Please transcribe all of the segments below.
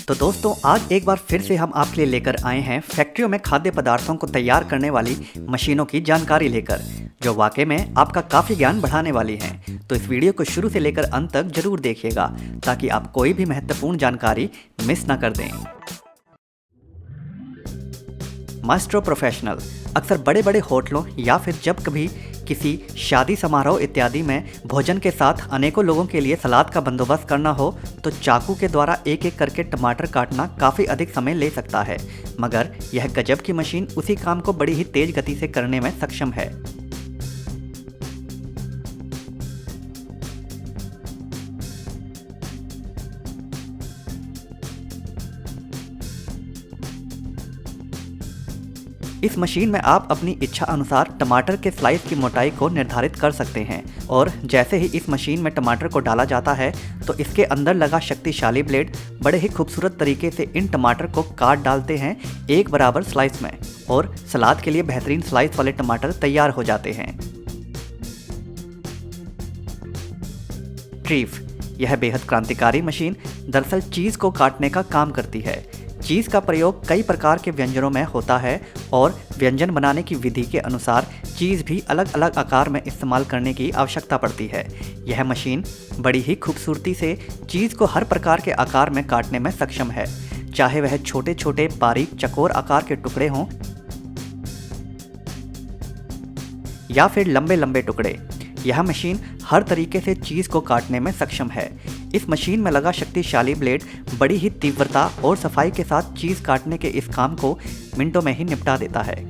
तो दोस्तों आज एक बार फिर से हम आपके लिए लेकर आए हैं फैक्ट्रियों में खाद्य पदार्थों को तैयार करने वाली मशीनों की जानकारी लेकर, जो वाकई में आपका काफ़ी ज्ञान बढ़ाने वाली हैं। तो इस वीडियो को शुरू से लेकर अंत तक जरूर देखिएगा ताकि आप कोई भी महत्वपूर्ण जानकारी मिस ना कर दें। मास्टर प्रोफेशनल अक्सर बड़े बड़े होटलों या फिर जब कभी किसी शादी समारोह इत्यादि में भोजन के साथ अनेकों लोगों के लिए सलाद का बंदोबस्त करना हो तो चाकू के द्वारा एक एक करके टमाटर काटना काफ़ी अधिक समय ले सकता है, मगर यह गजब की मशीन उसी काम को बड़ी ही तेज गति से करने में सक्षम है। इस मशीन में आप अपनी इच्छा अनुसार टमाटर के स्लाइस की मोटाई को निर्धारित कर सकते हैं और जैसे ही इस मशीन में टमाटर को डाला जाता है तो इसके अंदर लगा शक्तिशाली ब्लेड बड़े ही खूबसूरत तरीके से इन टमाटर को काट डालते हैं एक बराबर स्लाइस में और सलाद के लिए बेहतरीन स्लाइस वाले टमाटर तैयार हो जाते हैं। ट्रीफ यह बेहद क्रांतिकारी मशीन दरअसल चीज़ को काटने का काम करती है। चीज़ का प्रयोग कई प्रकार के व्यंजनों में होता है और व्यंजन बनाने की विधि के अनुसार चीज़ भी अलग अलग आकार में इस्तेमाल करने की आवश्यकता पड़ती है। यह मशीन बड़ी ही खूबसूरती से चीज़ को हर प्रकार के आकार में काटने में सक्षम है, चाहे वह छोटे छोटे बारीक चकोर आकार के टुकड़े हों या फिर लंबे लंबे टुकड़े। यह मशीन हर तरीके से चीज़ को काटने में सक्षम है। इस मशीन में लगा शक्तिशाली ब्लेड बड़ी ही तीव्रता और सफाई के साथ चीज़ काटने के इस काम को मिनटों में ही निपटा देता है।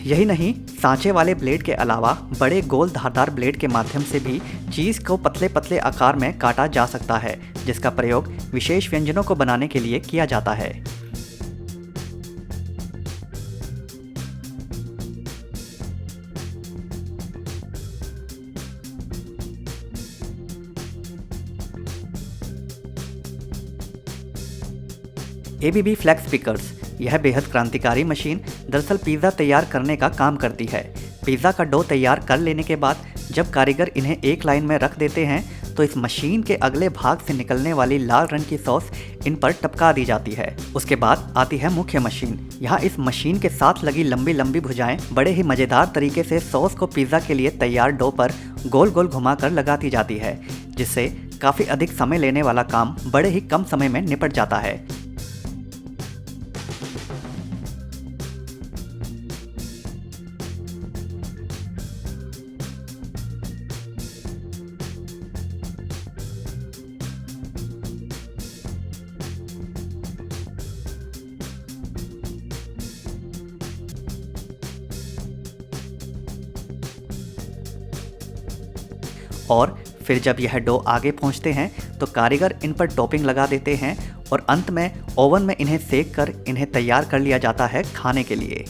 यही नहीं, सांचे वाले ब्लेड के अलावा बड़े गोल धारदार ब्लेड के माध्यम से भी चीज़ को पतले पतले आकार में काटा जा सकता है, जिसका प्रयोग विशेष व्यंजनों को बनाने के लिए किया जाता है। ABB फ्लैक्स पिकर्स यह बेहद क्रांतिकारी मशीन दरअसल पिज़्ज़ा तैयार करने का काम करती है। पिज़्ज़ा का डो तैयार कर लेने के बाद जब कारीगर इन्हें एक लाइन में रख देते हैं तो इस मशीन के अगले भाग से निकलने वाली लाल रंग की सॉस इन पर टपका दी जाती है। उसके बाद आती है मुख्य मशीन। यहाँ इस मशीन के साथ लगी लंबी लंबी भुजाएं बड़े ही मज़ेदार तरीके से सॉस को पिज़्ज़ा के लिए तैयार डो पर गोल गोल घुमाकर लगाती जाती है, जिससे काफ़ी अधिक समय लेने वाला काम बड़े ही कम समय में निपट जाता है। और फिर जब यह डो आगे पहुंचते हैं तो कारीगर इन पर टॉपिंग लगा देते हैं और अंत में ओवन में इन्हें सेक कर इन्हें तैयार कर लिया जाता है खाने के लिए।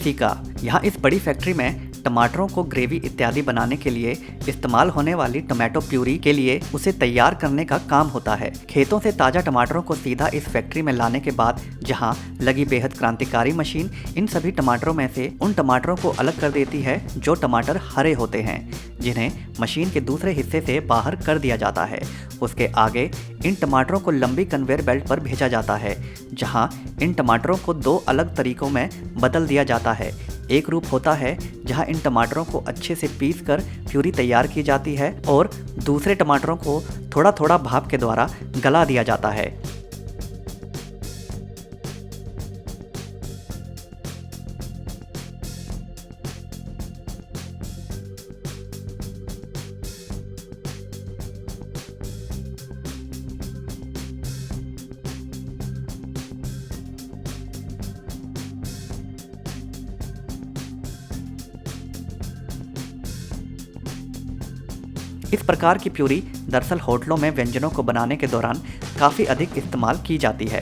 सीका यहाँ इस बड़ी फैक्ट्री में टमाटरों को ग्रेवी इत्यादि बनाने के लिए इस्तेमाल होने वाली टोमेटो प्यूरी के लिए उसे तैयार करने का काम होता है। खेतों से ताज़ा टमाटरों को सीधा इस फैक्ट्री में लाने के बाद जहां लगी बेहद क्रांतिकारी मशीन इन सभी टमाटरों में से उन टमाटरों को अलग कर देती है जो टमाटर हरे होते हैं, जिन्हें मशीन के दूसरे हिस्से से बाहर कर दिया जाता है। उसके आगे इन टमाटरों को लंबी कन्वेयर बेल्ट पर भेजा जाता है, जहां इन टमाटरों को दो अलग तरीकों में बदल दिया जाता है। एक रूप होता है जहां इन टमाटरों को अच्छे से पीस कर प्यूरी तैयार की जाती है और दूसरे टमाटरों को थोड़ा थोड़ा भाप के द्वारा गला दिया जाता है। इस प्रकार की प्यूरी दरअसल होटलों में व्यंजनों को बनाने के दौरान काफ़ी अधिक इस्तेमाल की जाती है।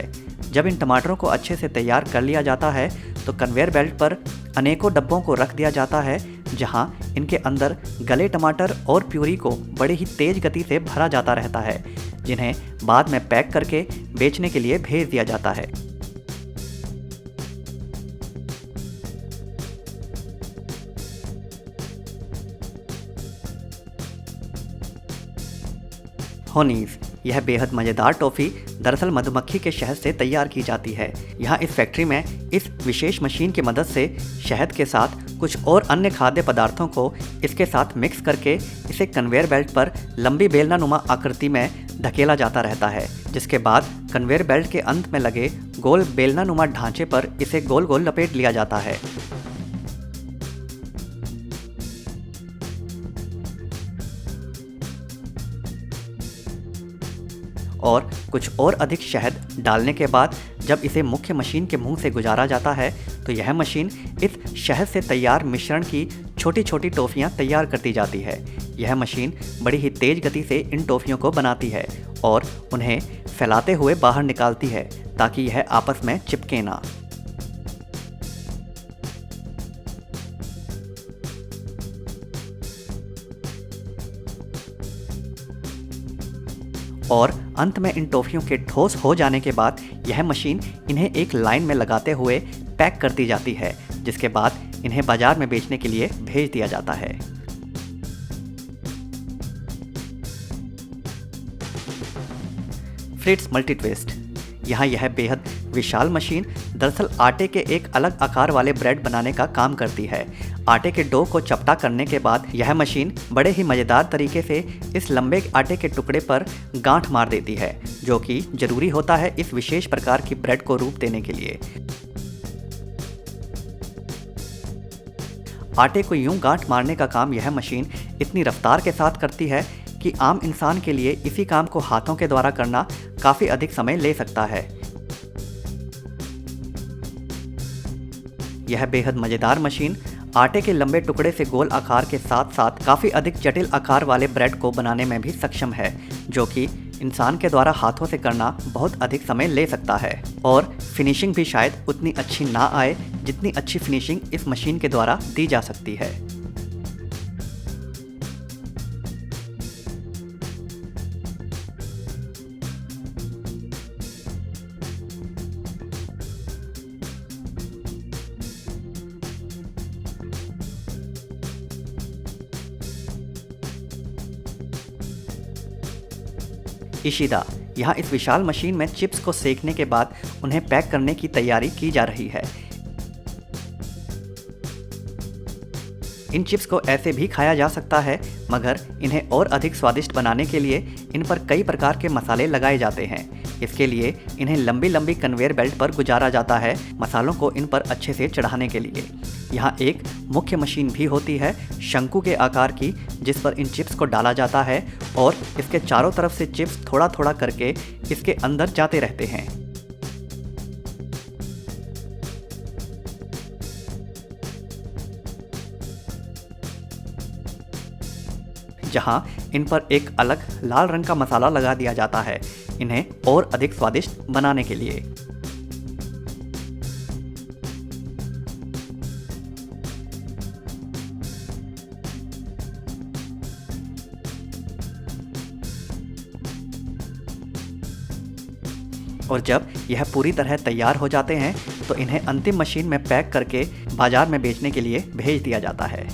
जब इन टमाटरों को अच्छे से तैयार कर लिया जाता है तो कन्वेयर बेल्ट पर अनेकों डब्बों को रख दिया जाता है, जहां इनके अंदर गले टमाटर और प्यूरी को बड़े ही तेज गति से भरा जाता रहता है, जिन्हें बाद में पैक करके बेचने के लिए भेज दिया जाता है। होनीज, यह बेहद मज़ेदार टॉफ़ी दरअसल मधुमक्खी के शहद से तैयार की जाती है। यहाँ इस फैक्ट्री में इस विशेष मशीन की मदद से शहद के साथ कुछ और अन्य खाद्य पदार्थों को इसके साथ मिक्स करके इसे कन्वेयर बेल्ट पर लंबी बेलनानुमा आकृति में धकेला जाता रहता है, जिसके बाद कन्वेयर बेल्ट के अंत में लगे गोल बेलनानुमा ढांचे पर इसे गोल गोल लपेट लिया जाता है। और कुछ और अधिक शहद डालने के बाद जब इसे मुख्य मशीन के मुंह से गुजारा जाता है तो यह मशीन इस शहद से तैयार मिश्रण की छोटी छोटी टॉफ़ियाँ तैयार करती जाती है। यह मशीन बड़ी ही तेज़ गति से इन टॉफ़ियों को बनाती है और उन्हें फैलाते हुए बाहर निकालती है ताकि यह आपस में चिपके ना। और अंत में इन टॉफ़ियों के ठोस हो जाने के बाद यह मशीन इन्हें एक लाइन में लगाते हुए पैक कर दी जाती है, जिसके बाद इन्हें बाजार में बेचने के लिए भेज दिया जाता है। फ्रिट्स मल्टी ट्विस्ट, यहाँ यह बेहद विशाल मशीन दरअसल आटे के एक अलग आकार वाले ब्रेड बनाने का काम करती है। आटे के डो को चपटा करने के बाद यह मशीन बड़े ही मज़ेदार तरीके से इस लंबे आटे के टुकड़े पर गांठ मार देती है, जो कि ज़रूरी होता है इस विशेष प्रकार की ब्रेड को रूप देने के लिए। आटे को यूं गांठ मारने का काम यह मशीन इतनी रफ्तार के साथ करती है कि आम इंसान के लिए इसी काम को हाथों के द्वारा करना काफ़ी अधिक समय ले सकता है। यह बेहद मज़ेदार मशीन आटे के लंबे टुकड़े से गोल आकार के साथ साथ काफ़ी अधिक जटिल आकार वाले ब्रेड को बनाने में भी सक्षम है, जो कि इंसान के द्वारा हाथों से करना बहुत अधिक समय ले सकता है और फिनिशिंग भी शायद उतनी अच्छी ना आए जितनी अच्छी फिनिशिंग इस मशीन के द्वारा दी जा सकती है। इशिदा, यहाँ इस विशाल मशीन में चिप्स को सेकने के बाद उन्हें पैक करने की तैयारी की जा रही है। इन चिप्स को ऐसे भी खाया जा सकता है, मगर इन्हें और अधिक स्वादिष्ट बनाने के लिए इन पर कई प्रकार के मसाले लगाए जाते हैं। इसके लिए इन्हें लंबी लंबी कन्वेयर बेल्ट पर गुजारा जाता है, मसालों को इन पर अच्छे से चढ़ाने के लिए। यहाँ एक मुख्य मशीन भी होती है शंकु के आकार की, जिस पर इन चिप्स को डाला जाता है और इसके चारों तरफ से चिप्स थोड़ा थोड़ा करके इसके अंदर जाते रहते हैं। जहां इन पर एक अलग लाल रंग का मसाला लगा दिया जाता है, इन्हें और अधिक स्वादिष्ट बनाने के लिए। और जब यह पूरी तरह तैयार हो जाते हैं तो इन्हें अंतिम मशीन में पैक करके बाजार में बेचने के लिए भेज दिया जाता है।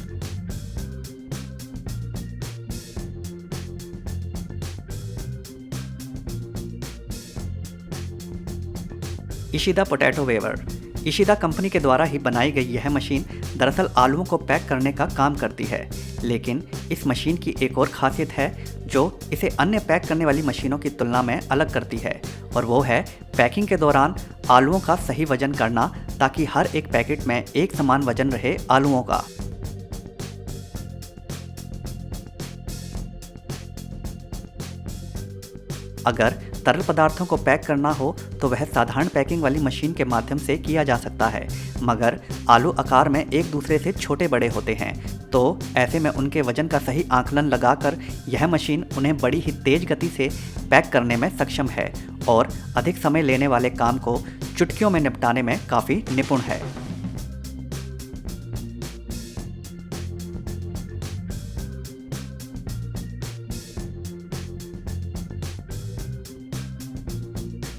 इशिदा पोटैटो वेवर, इशिदा कंपनी के द्वारा ही बनाई गई यह मशीन दरअसल आलूओं को पैक करने का काम करती है, लेकिन इस मशीन की एक और खासियत है जो इसे अन्य पैक करने वाली मशीनों की तुलना में अलग करती है, और वो है पैकिंग के दौरान आलूओं का सही वजन करना, ताकि हर एक पैकेट में एक समान वजन रहे आलूओं का। अगर तरल पदार्थों को पैक करना हो तो वह साधारण पैकिंग वाली मशीन के माध्यम से किया जा सकता है, मगर आलू आकार में एक दूसरे से छोटे बड़े होते हैं, तो ऐसे में उनके वजन का सही आकलन लगाकर यह मशीन उन्हें बड़ी ही तेज गति से पैक करने में सक्षम है और अधिक समय लेने वाले काम को चुटकियों में निपटाने में काफ़ी निपुण है।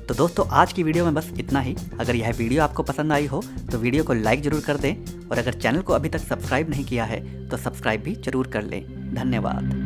तो दोस्तों, आज की वीडियो में बस इतना ही। अगर यह वीडियो आपको पसंद आई हो तो वीडियो को लाइक ज़रूर कर दें और अगर चैनल को अभी तक सब्सक्राइब नहीं किया है तो सब्सक्राइब भी ज़रूर कर लें। धन्यवाद।